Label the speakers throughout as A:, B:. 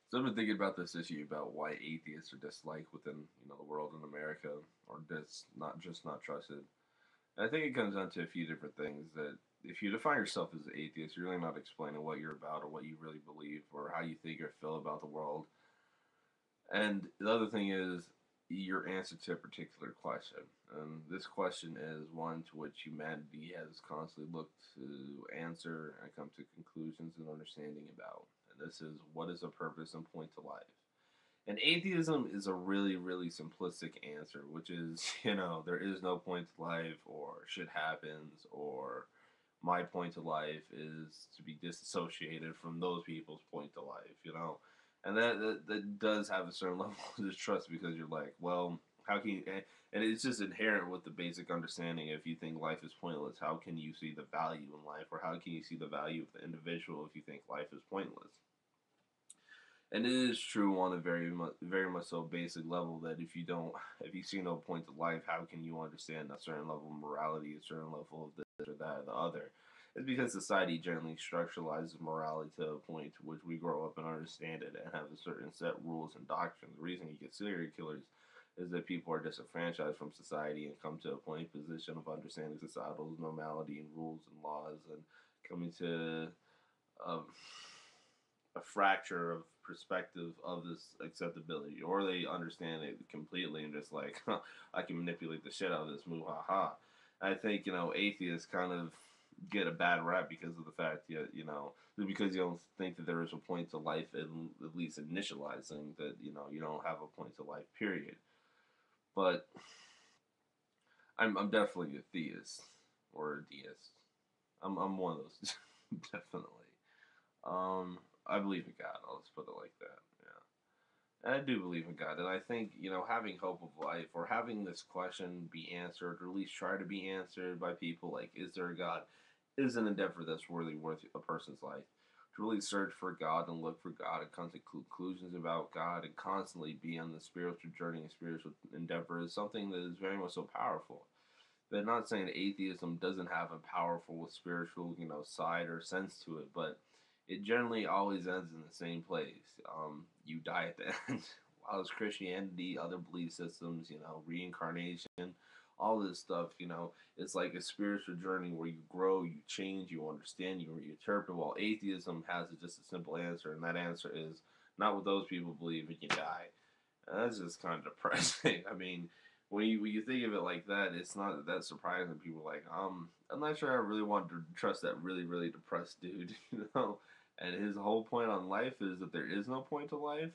A: So I've been thinking about this issue about why atheists are disliked within, the world in America, or not trusted. And I think it comes down to a few different things. That if you define yourself as an atheist, you're really not explaining what you're about or what you really believe or how you think or feel about the world. And the other thing is your answer to a particular question. And this question is one to which humanity has constantly looked to answer and come to conclusions and understanding about. And this is, what is a purpose and point to life? And atheism is a really, really simplistic answer, which is, there is no point to life, or shit happens, or my point to life is to be disassociated from those people's point to life. And that does have a certain level of distrust, because you're like, well, how can you, and it's just inherent with the basic understanding. If you think life is pointless, how can you see the value in life, or how can you see the value of the individual if you think life is pointless? And it is true on a very much so basic level that if you see no point to life, how can you understand a certain level of morality, a certain level of this or that or the other? It's because society generally structuralizes morality to a point to which we grow up and understand it and have a certain set rules and doctrines. The reason you get serial killers is that people are disenfranchised from society and come to a point position of understanding societal normality and rules and laws, and coming to um, a fracture of perspective of this acceptability, or they understand it completely and just like, huh, I can manipulate the shit out of this, move, ha ha. I think atheists kind of get a bad rap because of the fact because you don't think that there is a point to life, at least initializing that you don't have a point to life, period. But I'm definitely a theist or a deist. I'm one of those definitely. Um, I believe in God. I'll just put it like that. Yeah, and I do believe in God, and I think having hope of life, or having this question be answered, or at least try to be answered by people like, is there a God, is an endeavor that's worth a person's life. To really search for God and look for God and come to conclusions about God and constantly be on the spiritual journey and spiritual endeavor is something that is very much so powerful. But not saying atheism doesn't have a powerful spiritual, side or sense to it, but it generally always ends in the same place. You die at the end. While it's Christianity, other belief systems, reincarnation, all this stuff, it's like a spiritual journey where you grow, you change, you understand, you interpret. While atheism has just a simple answer, and that answer is not what those people believe, and you die. And that's just kind of depressing. I mean, when you think of it like that, it's not that surprising. People are like, I'm not sure I really want to trust that really, really depressed dude, And his whole point on life is that there is no point to life.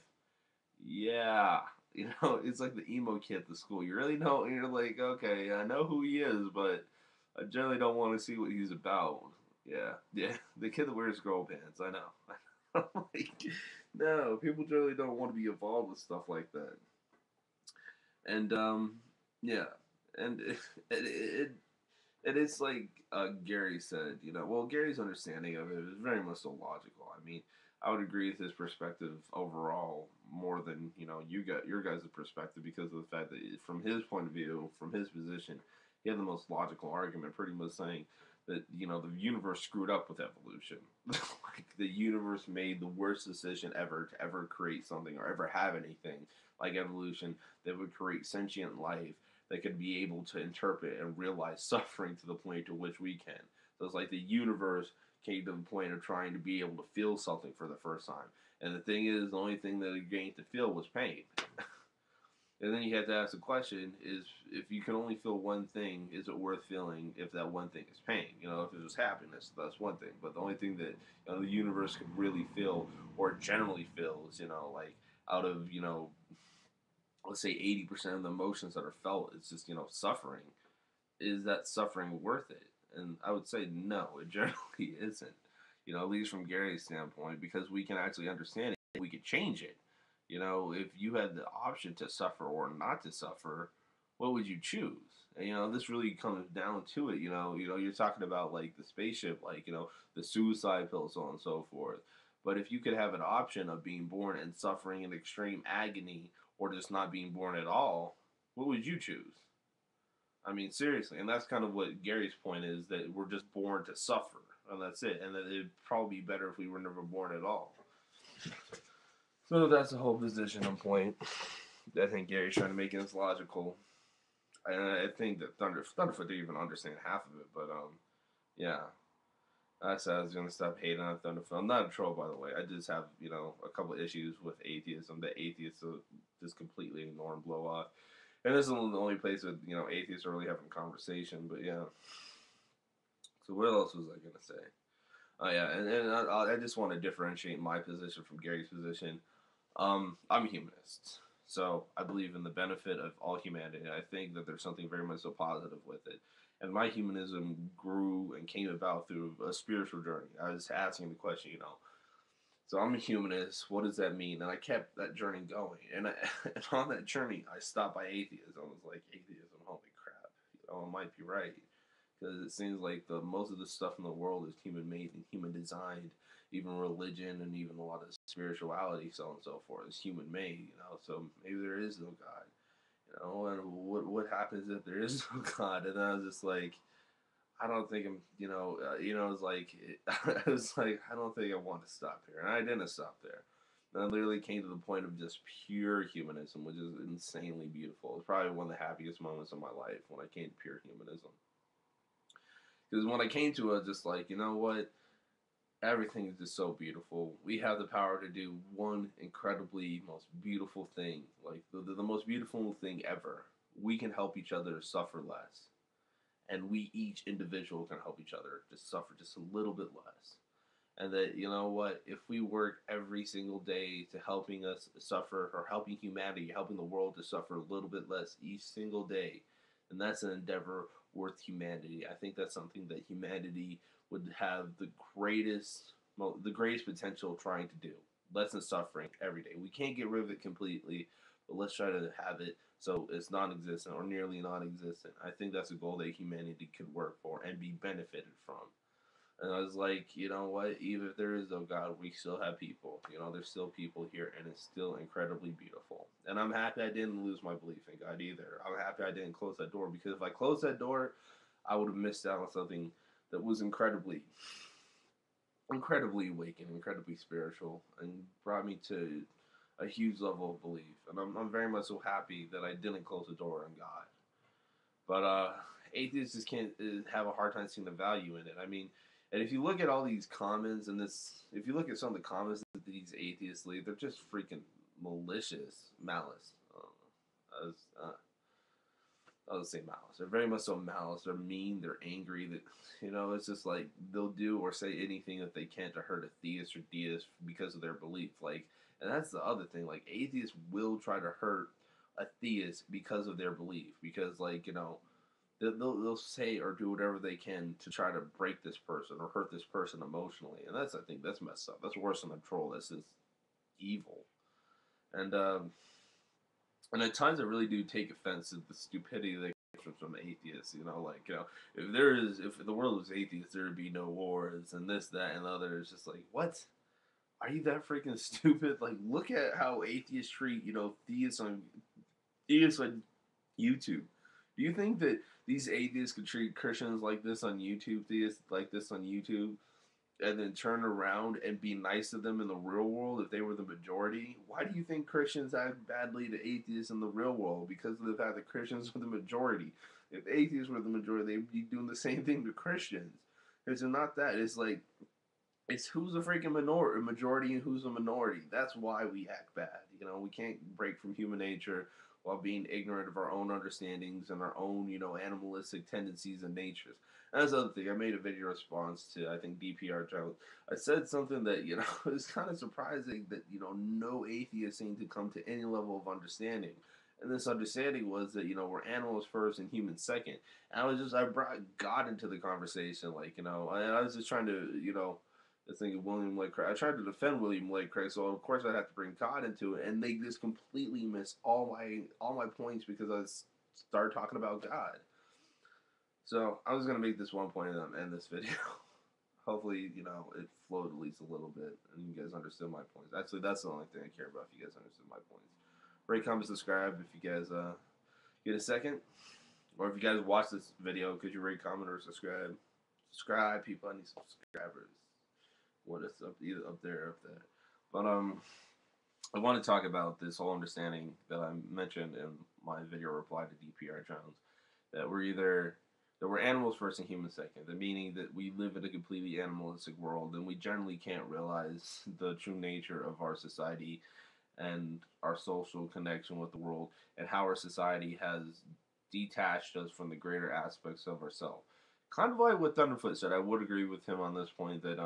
A: Yeah, it's like the emo kid at the school. You really know, you're like, okay, I know who he is, but I generally don't want to see what he's about. Yeah, yeah, the kid that wears girl pants. I know. Like, no, people generally don't want to be involved with stuff like that. And yeah, and it's like Gary said, well, Gary's understanding of it is very much so logical. I mean, I would agree with his perspective overall more than you got your guys' perspective, because of the fact that from his point of view, from his position, he had the most logical argument, pretty much saying that the universe screwed up with evolution. Like, the universe made the worst decision ever to ever create something or ever have anything like evolution that would create sentient life that could be able to interpret and realize suffering to the point to which we can. So it's like the universe came to the point of trying to be able to feel something for the first time. And the thing is, the only thing that it gained to feel was pain. And then you have to ask the question: is, if you can only feel one thing, is it worth feeling if that one thing is pain? If it was happiness, that's one thing. But the only thing that the universe could really feel, or generally feels, like out of let's say 80% of the emotions that are felt, it's just suffering. Is that suffering worth it? And I would say no, it generally isn't. At least from Gary's standpoint, because we can actually understand it, we could change it. If you had the option to suffer or not to suffer, what would you choose? And this really comes down to it. You're talking about like the spaceship, like the suicide pill, so on and so forth. But if you could have an option of being born and suffering in extreme agony, or just not being born at all, what would you choose? I mean, seriously, and that's kind of what Gary's point is, that we're just born to suffer, and that's it, and that it'd probably be better if we were never born at all. So that's the whole position on point. I think Gary's trying to make it as logical. And I think that Thunderfoot didn't even understand half of it, but yeah. I said I was gonna stop hating on Thunderfoot. I'm not a troll, by the way. I just have, a couple issues with atheism that atheists just completely ignore and blow off. And this is the only place that atheists are really having a conversation. But yeah. So what else was I gonna say? Oh yeah, and I just want to differentiate my position from Gary's position. I'm a humanist, so I believe in the benefit of all humanity. I think that there's something very much so positive with it. And my humanism grew and came about through a spiritual journey. I was asking the question, so I'm a humanist. What does that mean? And I kept that journey going. And, and on that journey, I stopped by atheism. I was like, atheism, holy crap. I might be right. Because it seems like most of the stuff in the world is human made and human designed. Even religion and even a lot of spirituality, so on and so forth, is human made. So maybe there is no God. And what happens if there is no God? And I was just like, I don't think I'm, it's like, I was like, I don't think I want to stop here. And I didn't stop there. And I literally came to the point of just pure humanism, which is insanely beautiful. It's probably one of the happiest moments of my life when I came to pure humanism. Because when I came to it, just like, you know what? Everything is just so beautiful. We have the power to do one incredibly most beautiful thing. Like, the most beautiful thing ever. We can help each other suffer less. And we each individual can help each other just suffer just a little bit less. And that, you know what? If we work every single day to helping us suffer, or helping humanity, helping the world to suffer a little bit less each single day, then that's an endeavor worth humanity. I think that's something that humanity would have the greatest potential trying to do. Less than suffering every day. We can't get rid of it completely, but let's try to have it so it's non-existent or nearly non-existent. I think that's a goal that humanity could work for and be benefited from. And I was like, you know what? Even if there is no God, we still have people. There's still people here, and it's still incredibly beautiful. And I'm happy I didn't lose my belief in God either. I'm happy I didn't close that door, because if I closed that door, I would have missed out on something that was incredibly awakened, incredibly spiritual, and brought me to a huge level of belief. And I'm very much so happy that I didn't close the door on God. But atheists just can't have a hard time seeing the value in it. I mean, and if you look at all these comments and if you look at some of the comments that these atheists leave, they're just freaking malicious, malice. I'll say malice. They're very much so malice. They're mean. They're angry. That it's just like they'll do or say anything that they can to hurt a theist or deist because of their belief. Like, and that's the other thing. Like, atheists will try to hurt a theist because of their belief. Because they'll say or do whatever they can to try to break this person or hurt this person emotionally. And I think that's messed up. That's worse than a troll. That's just evil. And at times I really do take offense at the stupidity that comes from atheists. If the world was atheist, there would be no wars and this, that, and the other. It's just like, what? Are you that freaking stupid? Like, look at how atheists treat, theists on YouTube. Do you think that these atheists could treat Christians like this on YouTube, theists like this on YouTube, and then turn around and be nice to them in the real world if they were the majority? Why do you think Christians act badly to atheists in the real world? Because of the fact that Christians were the majority. If atheists were the majority, they'd be doing the same thing to Christians. It's not that. It's like, it's who's the freaking majority and who's the minority. That's why we act bad. We can't break from human nature while being ignorant of our own understandings and our own, animalistic tendencies and natures. And that's the other thing. I made a video response to, I think, DPR Jones. I said something that, it was kind of surprising that, no atheist seemed to come to any level of understanding. And this understanding was that, we're animals first and humans second. And I brought God into the conversation, and I was just trying to, I think William Lake Craig. I tried to defend William Lake Craig, so of course I'd have to bring God into it, and they just completely missed all my points because I started talking about God. So I was gonna make this one point and end this video. Hopefully, it flowed at least a little bit, and you guys understood my points. Actually, that's the only thing I care about. If you guys understood my points, rate, comment, subscribe if you guys get a second, or if you guys watch this video, could you rate, comment, or subscribe? Subscribe, people. I need subscribers. What is up, either up there or up there. But I want to talk about this whole understanding that I mentioned in my video reply to DPR Jones, that we're animals first and humans second. The meaning that we live in a completely animalistic world, and we generally can't realize the true nature of our society and our social connection with the world, and how our society has detached us from the greater aspects of ourselves. Kind of like what Thunderfoot said, I would agree with him on this point that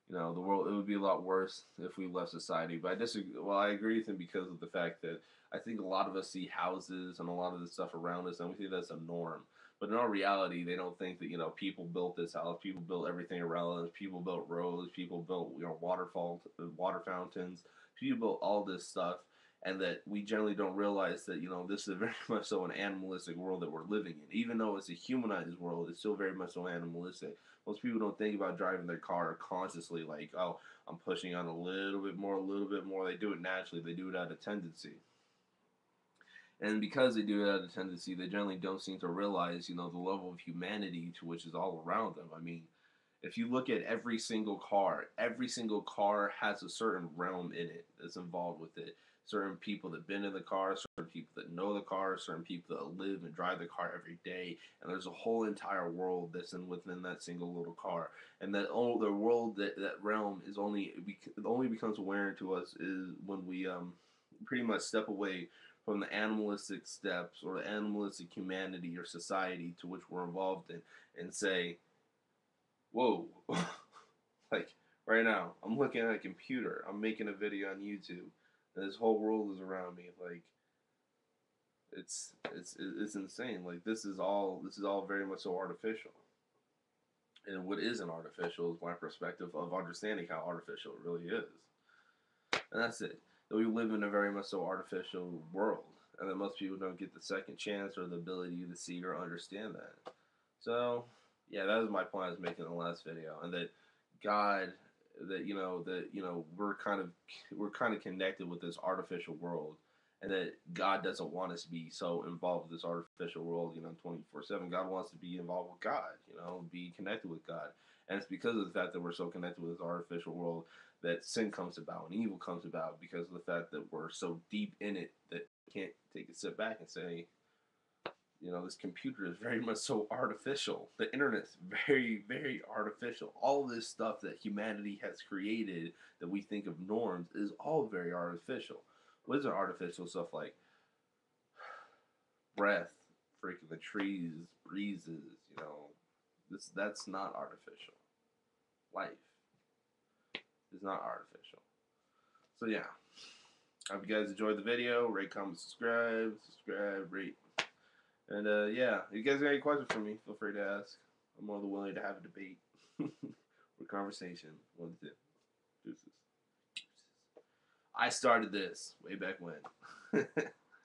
A: the world, it would be a lot worse if we left society. But I disagree. Well, I agree with him because of the fact that I think a lot of us see houses and a lot of the stuff around us, and we think that's a norm. But in all reality, they don't think that people built this house, people built everything around us, people built roads, people built water fountains, people built all this stuff, and that we generally don't realize that this is very much so an animalistic world that we're living in. Even though it's a humanized world, it's still very much so animalistic. Most people don't think about driving their car consciously, like, oh, I'm pushing on a little bit more, a little bit more. They do it naturally. They do it out of tendency. And because they do it out of tendency, they generally don't seem to realize, the level of humanity to which is all around them. I mean, if you look at every single car has a certain realm in it that's involved with it. Certain people that been in the car, certain people that know the car, certain people that live and drive the car every day, and there's a whole entire world that's within that single little car. And that the world, that realm is only becomes aware to us is when we pretty much step away from the animalistic steps or the animalistic humanity or society to which we're involved in, and say, whoa, like right now, I'm looking at a computer, I'm making a video on YouTube, and this whole world is around me. Like, it's insane. Like, this is all very much so artificial. And what isn't artificial is my perspective of understanding how artificial it really is. And that's it. That we live in a very much so artificial world, and that most people don't get the second chance or the ability to see or understand that. So, yeah, that was my point I was making in the last video, and that God, we're kind of connected with this artificial world, and that God doesn't want us to be so involved with this artificial world, 24/7. God wants to be involved with God, be connected with God, and it's because of the fact that we're so connected with this artificial world that sin comes about and evil comes about, because of the fact that we're so deep in it that we can't take a step back and say, this computer is very much so artificial. The internet's very, very artificial. All this stuff that humanity has created that we think of norms is all very artificial. What is it artificial stuff like breath, freaking the trees, breezes, that's not artificial. Life is not artificial. So yeah. I hope you guys enjoyed the video. Rate, comment, subscribe, rate. And yeah, if you guys got any questions for me, feel free to ask. I'm more than willing to have a debate or conversation. One to two. Deuces. I started this way back when.